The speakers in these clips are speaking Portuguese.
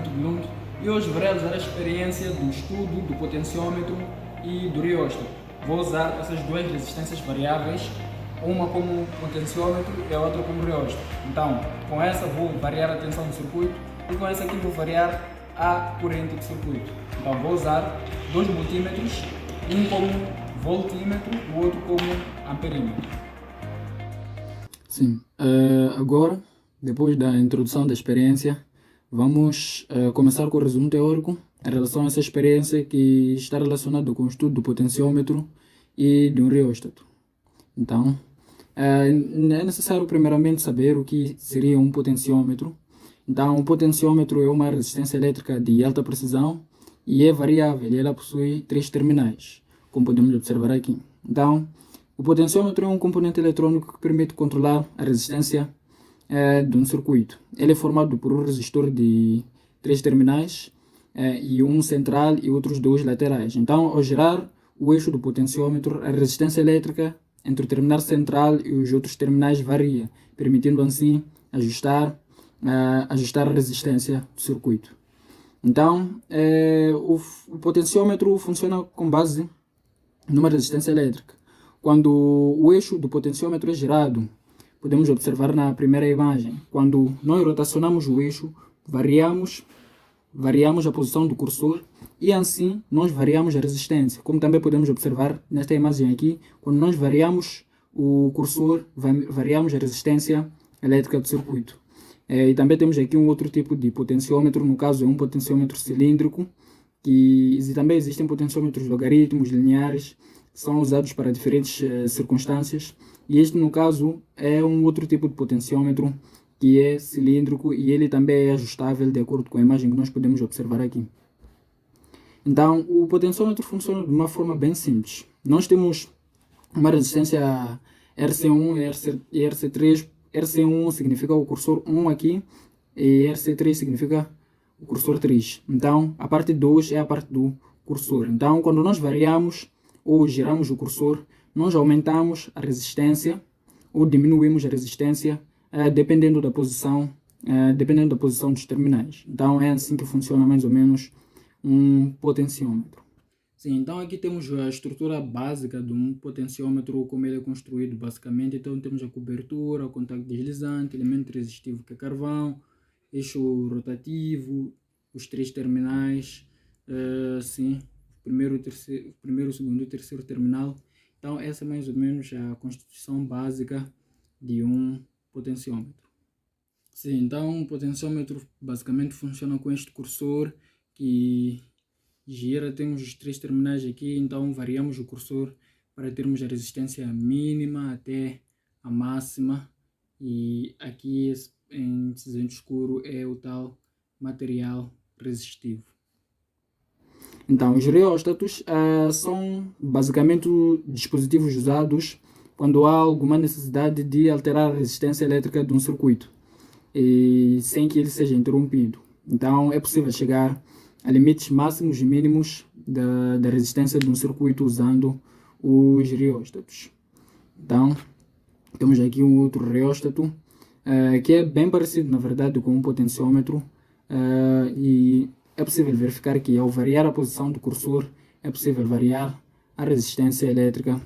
muito Blunt e hoje vou realizar a experiência do estudo do potenciômetro e do rióstato. Vou usar essas duas resistências variáveis, uma como potenciômetro e a outra como rióstato. Então, com essa vou variar a tensão do circuito e com essa aqui vou variar a corrente do circuito. Então vou usar dois multímetros, um como voltímetro e o outro como amperímetro. Sim, agora, depois da introdução da experiência, vamos começar com o resumo teórico em relação a essa experiência que está relacionada com o estudo do potenciômetro e de um rióstato. Então, é necessário primeiramente saber o que seria um potenciômetro. Então, um potenciômetro é uma resistência elétrica de alta precisão e é variável e ela possui três terminais, como podemos observar aqui. Então, o potenciômetro é um componente eletrônico que permite controlar a resistência de um circuito. Ele é formado por um resistor de três terminais e um central e outros dois laterais. Então, ao girar o eixo do potenciômetro, a resistência elétrica entre o terminal central e os outros terminais varia, permitindo assim ajustar a resistência do circuito. Então, o potenciômetro funciona com base numa resistência elétrica. Quando o eixo do potenciômetro é girado, podemos observar na primeira imagem, quando nós rotacionamos o eixo, variamos a posição do cursor e assim nós variamos a resistência. Como também podemos observar nesta imagem aqui, quando nós variamos o cursor, variamos a resistência elétrica do circuito. E também temos aqui um outro tipo de potenciômetro, no caso é um potenciômetro cilíndrico, e também existem potenciômetros logaritmos, lineares, são usados para diferentes circunstâncias, e este no caso é um outro tipo de potenciômetro que é cilíndrico e ele também é ajustável de acordo com a imagem que nós podemos observar aqui. Então, o potenciômetro funciona de uma forma bem simples. Nós temos uma resistência RC1 e RC3. RC1 significa o cursor 1 aqui e RC3 significa o cursor 3. Então, a parte 2 é a parte do cursor. Então, quando nós variamos ou giramos o cursor, nós aumentamos a resistência ou diminuímos a resistência dependendo da posição dos terminais. Então, é assim que funciona mais ou menos um potenciômetro. Sim, então aqui temos a estrutura básica de um potenciômetro, como ele é construído basicamente. Então temos a cobertura, o contacto deslizante, elemento resistivo que é carvão, eixo rotativo, os três terminais, sim, primeiro, segundo e terceiro terminal. Então essa é mais ou menos a constituição básica de um potenciômetro. Sim, então o potenciômetro basicamente funciona com este cursor que gira, temos os três terminais aqui, então variamos o cursor para termos a resistência mínima até a máxima, e aqui em cinzento escuro é o tal material resistivo. Então, os reóstatos são basicamente dispositivos usados quando há alguma necessidade de alterar a resistência elétrica de um circuito e sem que ele seja interrompido. Então, é possível chegar a limites máximos e mínimos da resistência de um circuito usando os reóstatos. Então, temos aqui um outro reóstato que é bem parecido, na verdade, com um potenciômetro, e é possível verificar que ao variar a posição do cursor é possível variar a resistência elétrica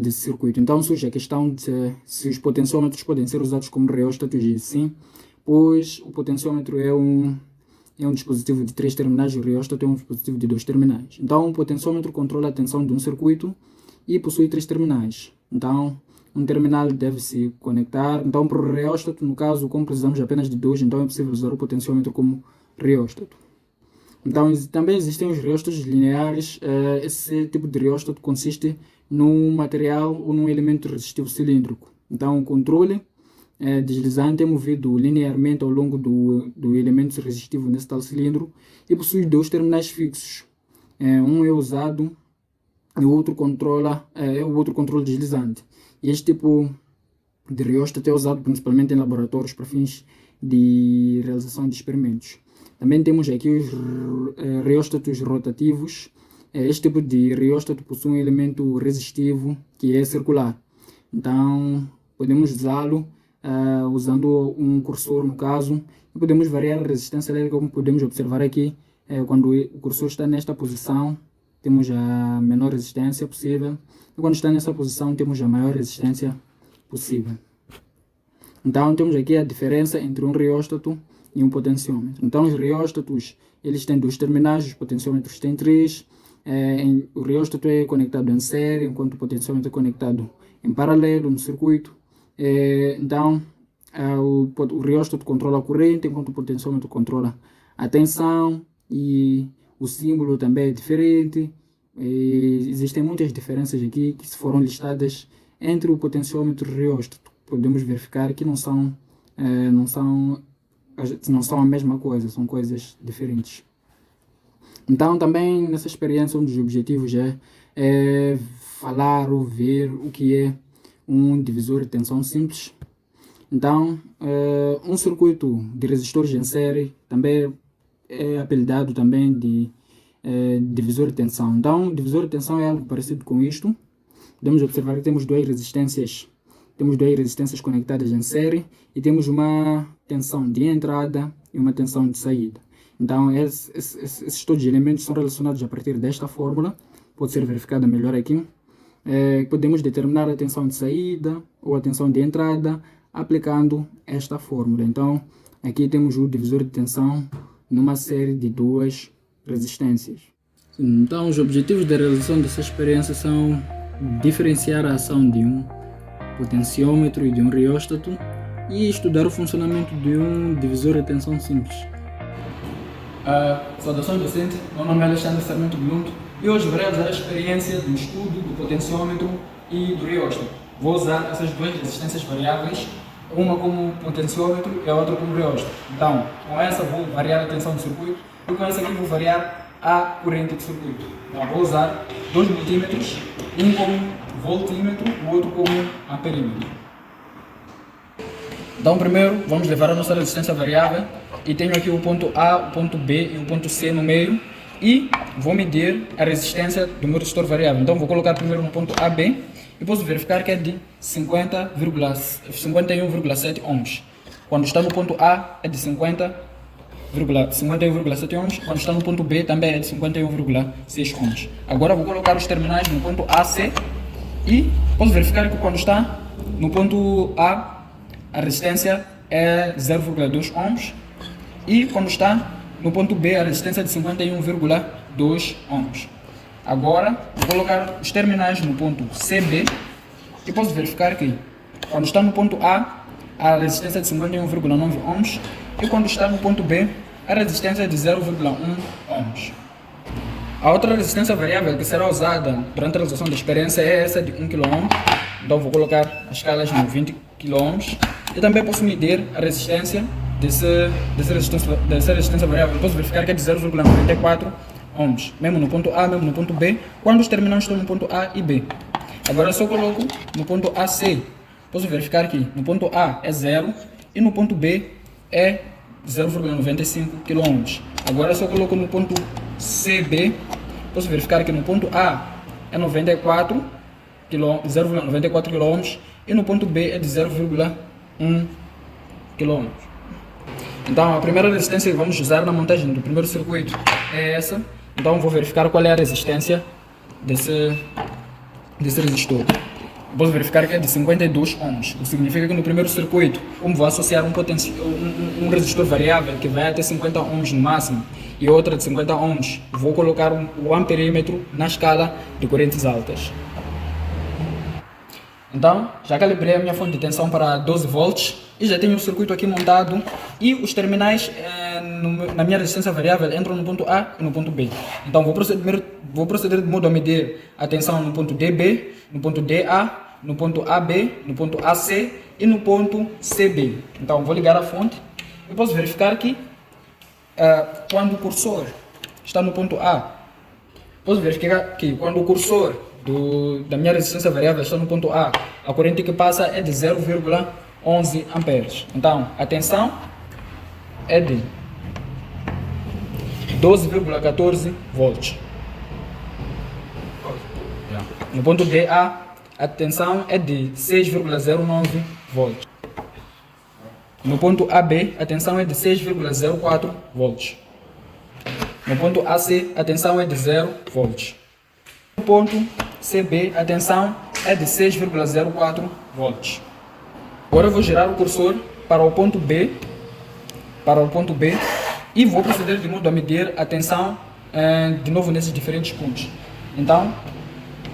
desse circuito. Então surge a questão de se os potenciômetros podem ser usados como reóstatos, e sim, pois o potenciômetro é um dispositivo de três terminais e o reóstato é um dispositivo de dois terminais. Então, o potenciômetro controla a tensão de um circuito e possui três terminais. Então, um terminal deve se conectar. Então, para o reóstato, no caso, como precisamos apenas de dois, então é possível usar o potenciômetro como reóstato. Então, também existem os reóstatos lineares. Esse tipo de reóstato consiste num material ou num elemento resistivo cilíndrico. Então, o controle deslizante é movido linearmente ao longo do elemento resistivo nesse tal cilindro e possui dois terminais fixos. Um é usado e o outro controle deslizante. E este tipo de reóstato é usado principalmente em laboratórios para fins de realização de experimentos. Também temos aqui os reóstatos rotativos. Este tipo de reóstato possui um elemento resistivo que é circular. Então, podemos usá-lo usando um cursor no caso, e podemos variar a resistência elétrica, como podemos observar aqui. Quando o cursor está nesta posição, temos a menor resistência possível, e quando está nessa posição, temos a maior resistência possível. Então temos aqui a diferença entre um reóstato e um potenciômetro. Então os reóstatos, eles têm 2 terminais, os potenciômetros têm 3. O reóstato é conectado em série, enquanto o potenciômetro é conectado em paralelo no circuito. Então o reóstato controla a corrente, enquanto o potenciômetro controla a tensão, e o símbolo também é diferente. Existem muitas diferenças aqui que se foram listadas entre o potenciômetro e o reóstato. Podemos verificar que não são a mesma coisa, são coisas diferentes. Então também nessa experiência um dos objetivos é falar ou ver o que é um divisor de tensão simples. Então um circuito de resistores em série também é apelidado também de divisor de tensão. Então divisor de tensão é algo parecido com isto. Podemos observar que temos duas resistências conectadas em série e temos uma tensão de entrada e uma tensão de saída. Então esses todos os elementos são relacionados a partir desta fórmula, pode ser verificada melhor aqui. Podemos determinar a tensão de saída ou a tensão de entrada aplicando esta fórmula. Então aqui temos o divisor de tensão numa série de 2 resistências. Então os objetivos da realização dessa experiência são diferenciar a ação de um potenciômetro e de um reóstato e estudar o funcionamento de um divisor de tensão simples. Saudações docente, meu nome é Alexandre Sarmento Blunto e hoje vou realizar a experiência do estudo do potenciômetro e do reóstato. Vou usar essas 2 resistências variáveis, uma como potenciômetro e a outra como reóstato. Então, com essa vou variar a tensão do circuito e com essa aqui vou variar a corrente do circuito. Então vou usar 2 multímetros, um como voltímetro, o outro como amperímetro. Então primeiro vamos levar a nossa resistência variável e tenho aqui o ponto A, o ponto B e o ponto C no meio e vou medir a resistência do meu resistor variável. Então vou colocar primeiro no ponto AB e posso verificar que é de 51,7 ohms. Quando está no ponto A é de 51,7 ohms, quando está no ponto B também é de 51,6 ohms. Agora vou colocar os terminais no ponto AC e posso verificar que quando está no ponto A a resistência é 0,2 ohms e quando está no ponto B a resistência é de 51,2 ohms. Agora vou colocar os terminais no ponto CB e posso verificar que quando está no ponto A resistência é de 51,9 ohms e quando está no ponto B a resistência é de 0,1 ohms. A outra resistência variável que será usada durante a realização da experiência é essa de 1 kΩ. Então vou colocar as escalas no 20 kΩ e também posso medir a resistência dessa resistência variável. Posso verificar que é de 0,94 ohms, mesmo no ponto A, mesmo no ponto B, quando os terminais estão no ponto A e B. Agora se eu coloco no ponto AC, posso verificar que no ponto A é 0 e no ponto B é 0,95 kΩ. Agora se eu coloco no ponto CB, posso verificar que no ponto A é 0,94 kΩ e no ponto B é de 0,1 kΩ. Então a primeira resistência que vamos usar na montagem do primeiro circuito é essa. Então vou verificar qual é a resistência desse resistor. Posso verificar que é de 52 ohms, o que significa que no primeiro circuito, como vou associar um resistor variável que vai até 50 ohms no máximo e outra de 50 ohms, vou colocar o amperímetro na escala de correntes altas. Então, já calibrei a minha fonte de tensão para 12 volts e já tenho o circuito aqui montado e os terminais na minha resistência variável entram no ponto A e no ponto B. Então vou proceder de modo a medir a tensão no ponto DB, no ponto DA, no ponto AB, no ponto AC e no ponto CB. Então vou ligar a fonte e posso verificar que quando o cursor está no ponto A, posso verificar que quando o cursor da minha resistência variável está no ponto A, a corrente que passa é de 0,11 amperes. Então a tensão é de 12,14 volts. No ponto DA, a tensão é de 6,09 volts. No ponto AB, a tensão é de 6,04 volts. No ponto AC, a tensão é de 0 volts. No ponto CB, a tensão é de 6,04 volts. Agora eu vou girar o cursor para o ponto B, e vou proceder de modo a medir a tensão de novo nesses diferentes pontos. Então,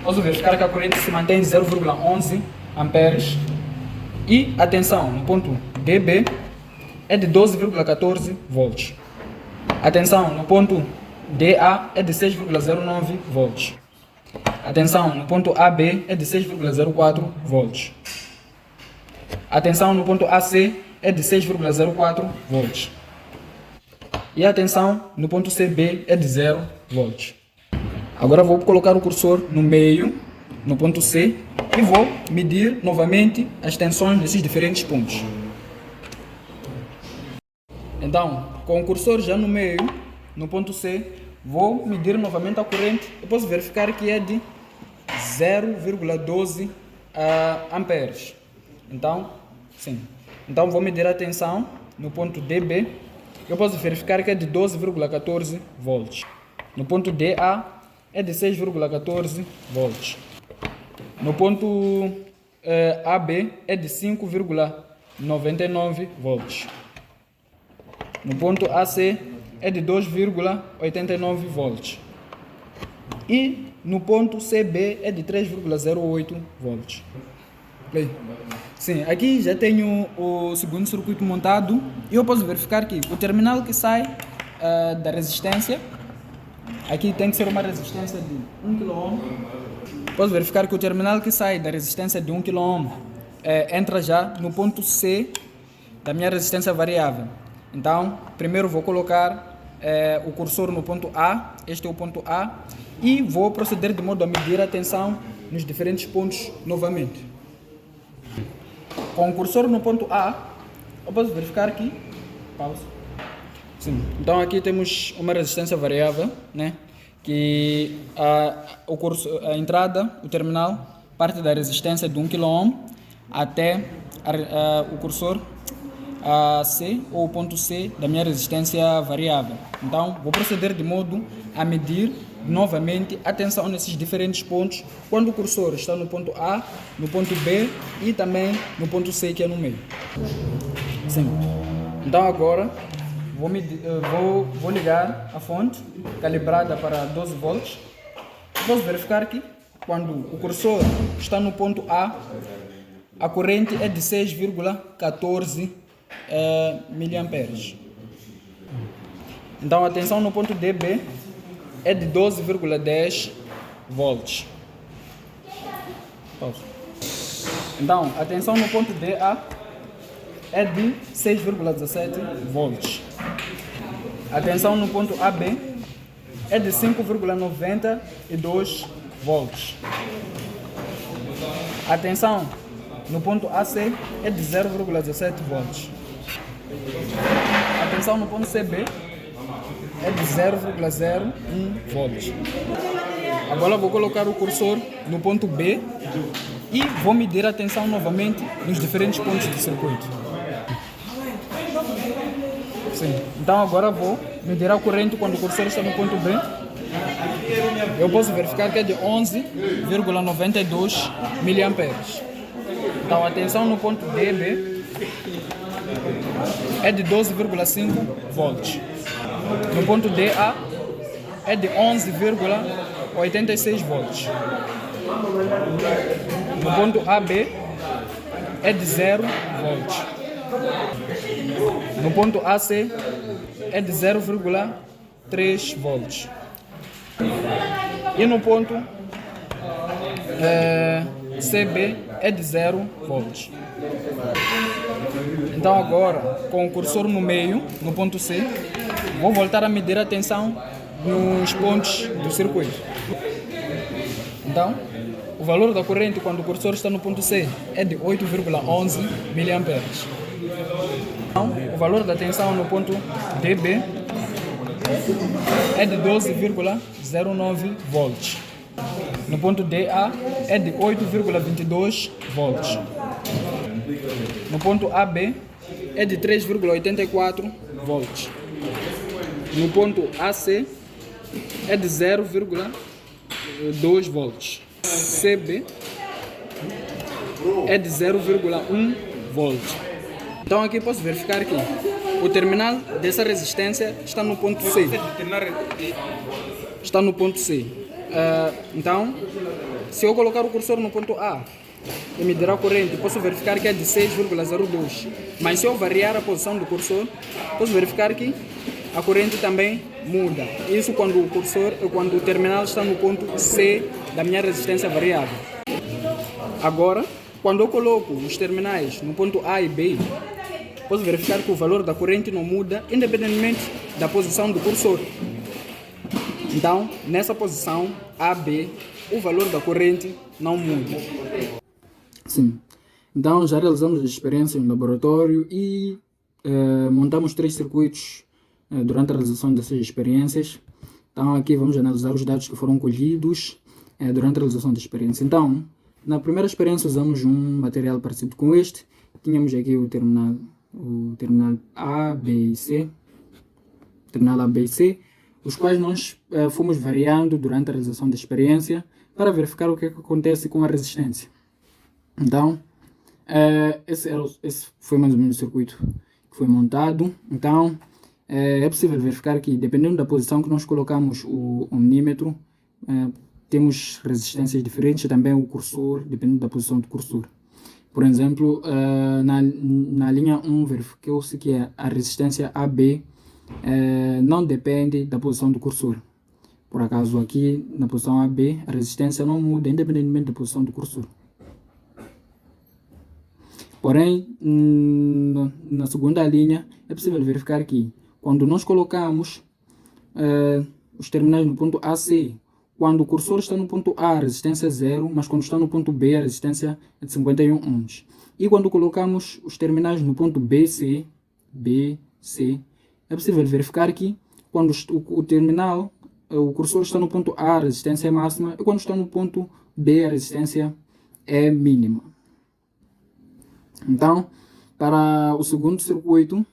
posso verificar que a corrente se mantém em 0,11 amperes e a tensão no ponto DB é de 12,14 volts. A tensão no ponto DA é de 6,09 volts. A tensão no ponto AB é de 6,04 volts. A tensão no ponto AC é de 6,04 volts. E a tensão no ponto CB é de 0 volts. Agora vou colocar o cursor no meio, no ponto C, e vou medir novamente as tensões nesses diferentes pontos. Então, com o cursor já no meio, no ponto C, vou medir novamente a corrente. Eu posso verificar que é de 0,12 amperes. Então, sim. Então, vou medir a tensão no ponto DB. Eu posso verificar que é de 12,14 volts. No ponto DA é de 6,14 volts. No ponto AB é de 5,99 volts. No ponto AC é de 2,89 volts. E no ponto CB é de 3,08 volts. Sim, aqui já tenho o segundo circuito montado e eu posso verificar que o terminal que sai da resistência, aqui tem que ser uma resistência de 1 kΩ. Posso verificar que o terminal que sai da resistência de 1 kΩ entra já no ponto C da minha resistência variável. Então, primeiro vou colocar o cursor no ponto A, este é o ponto A, e vou proceder de modo a medir a tensão nos diferentes pontos novamente. Com o cursor no ponto A, eu posso verificar aqui, pausa. Sim. Então aqui temos uma resistência variável, né? Que a entrada, o terminal, parte da resistência de 1 kΩ até o cursor C ou o ponto C da minha resistência variável. Então vou proceder de modo a medir novamente a tensão nesses diferentes pontos quando o cursor está no ponto A, no ponto B e também no ponto C, que é no meio. Sim. Então agora vou ligar a fonte calibrada para 12 volts. Posso verificar que quando o cursor está no ponto A, a corrente é de 6,14 miliamperes. Então a tensão no ponto DB é de 12,10 volts. Então a tensão no ponto DA é de 6,17 volts. A tensão no ponto AB é de 5,92 volts. A tensão no ponto AC é de 0,17 volts. A tensão no ponto CB é de 0,01 volts. Agora vou colocar o cursor no ponto B e vou medir a tensão novamente nos diferentes pontos do circuito. Sim. Então agora vou medir a corrente quando o cursor está no ponto B. Eu posso verificar que é de 11,92 miliamperes. Então a tensão no ponto DB é de 12,5 volts. No ponto DA é de 11,86 volts. No ponto AB é de 0 volts. No ponto AC é de 0,3 volts. E no ponto CB é de 0 volts. Então agora, com o cursor no meio, no ponto C, vou voltar a medir a tensão nos pontos do circuito. Então, o valor da corrente quando o cursor está no ponto C é de 8,11 miliamperes. Então, o valor da tensão no ponto DB é de 12,09 volts. No ponto DA é de 8,22 volts. No ponto AB é de 3,84 volts. No ponto AC é de 0,2 volts. CB é de 0,1 volts. Então aqui posso verificar que o terminal dessa resistência está no ponto C. Está no ponto C. Então, se eu colocar o cursor no ponto A e medir a corrente, posso verificar que é de 6,02. Mas se eu variar a posição do cursor, posso verificar que a corrente também muda. Isso quando o terminal está no ponto C da minha resistência variável. Agora, quando eu coloco os terminais no ponto A e B, posso verificar que o valor da corrente não muda, independentemente da posição do cursor. Então, nessa posição AB, o valor da corrente não muda. Sim. Então, já realizamos as experiências no laboratório e montamos 3 circuitos durante a realização dessas experiências. Então, aqui vamos analisar os dados que foram colhidos durante a realização da experiência. Então, na primeira experiência usamos um material parecido com este. Tínhamos aqui o terminal A, B e C. Terminal A, B e C, os quais nós fomos variando durante a realização da experiência para verificar o que acontece com a resistência. Então, esse foi mais ou menos o circuito que foi montado. Então, é possível verificar que, dependendo da posição que nós colocamos o ohmímetro, temos resistências diferentes, também o cursor, dependendo da posição do cursor. Por exemplo, na linha 1 verificou-se que a resistência AB não depende da posição do cursor. Por acaso aqui, na posição AB, a resistência não muda, independentemente da posição do cursor. Porém, na segunda linha, é possível verificar que, quando nós colocamos os terminais no ponto AC, quando o cursor está no ponto A, a resistência é 0, mas quando está no ponto B, a resistência é de 51 ohms. E quando colocamos os terminais no ponto BC, é possível verificar que, quando o cursor está no ponto A, a resistência é máxima, e quando está no ponto B, a resistência é mínima. Então, para o segundo circuito,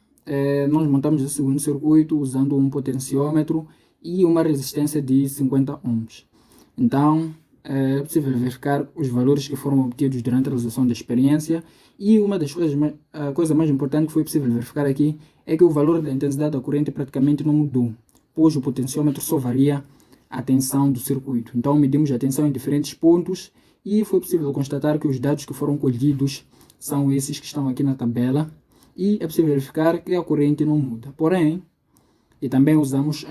nós montamos o segundo circuito usando um potenciômetro e uma resistência de 50 ohms. Então, é possível verificar os valores que foram obtidos durante a realização da experiência, e uma das coisas mais importantes que foi possível verificar aqui é que o valor da intensidade da corrente praticamente não mudou, pois o potenciômetro só varia a tensão do circuito. Então, medimos a tensão em diferentes pontos e foi possível constatar que os dados que foram colhidos são esses que estão aqui na tabela, e é possível verificar que a corrente não muda. Porém, e também usamos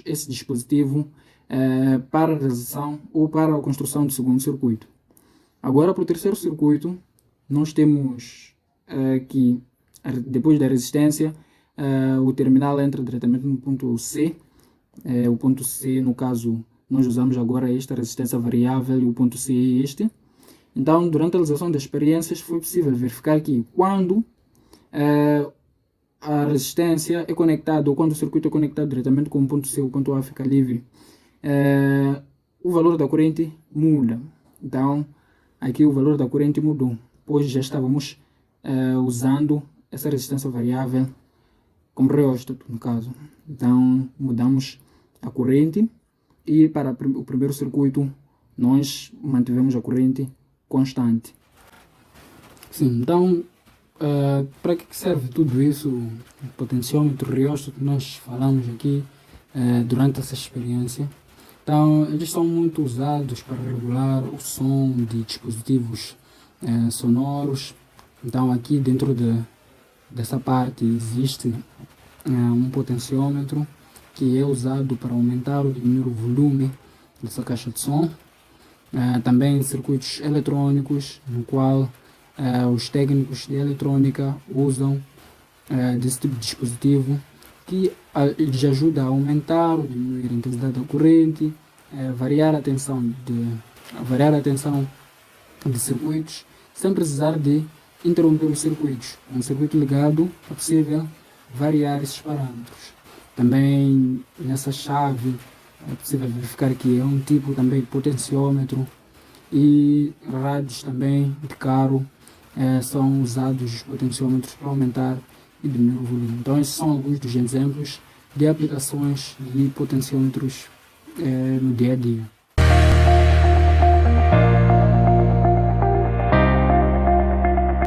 esse dispositivo para a realização ou para a construção do segundo circuito. Agora, para o terceiro circuito, nós temos que, depois da resistência, o terminal entra diretamente no ponto C. O ponto C, no caso, nós usamos agora esta resistência variável, e o ponto C é este. Então, durante a realização das experiências, foi possível verificar que, quando a resistência é conectada, ou quando o circuito é conectado diretamente com o ponto C, o ponto A fica livre, o valor da corrente muda. Então, aqui o valor da corrente mudou, pois já estávamos usando essa resistência variável como reóstato, no caso. Então, mudamos a corrente, e para o primeiro circuito, nós mantivemos a corrente constante. Sim, então, para que serve tudo isso? O potenciômetro, reóstato que nós falamos aqui durante essa experiência. Então, eles são muito usados para regular o som de dispositivos sonoros. Então, aqui dentro dessa parte existe um potenciômetro que é usado para aumentar ou diminuir o volume dessa caixa de som. Também circuitos eletrônicos, no qual os técnicos de eletrônica usam desse tipo de dispositivo, que lhes ajuda a aumentar ou diminuir a intensidade da corrente, variar a tensão de circuitos, sem precisar de interromper os circuitos. Um circuito ligado é possível variar esses parâmetros. Também nessa chave é possível verificar que é um tipo também de potenciômetro, e rádios também de carro são usados os potenciômetros para aumentar e diminuir o volume. Então esses são alguns dos exemplos de aplicações de potenciômetros no dia a dia.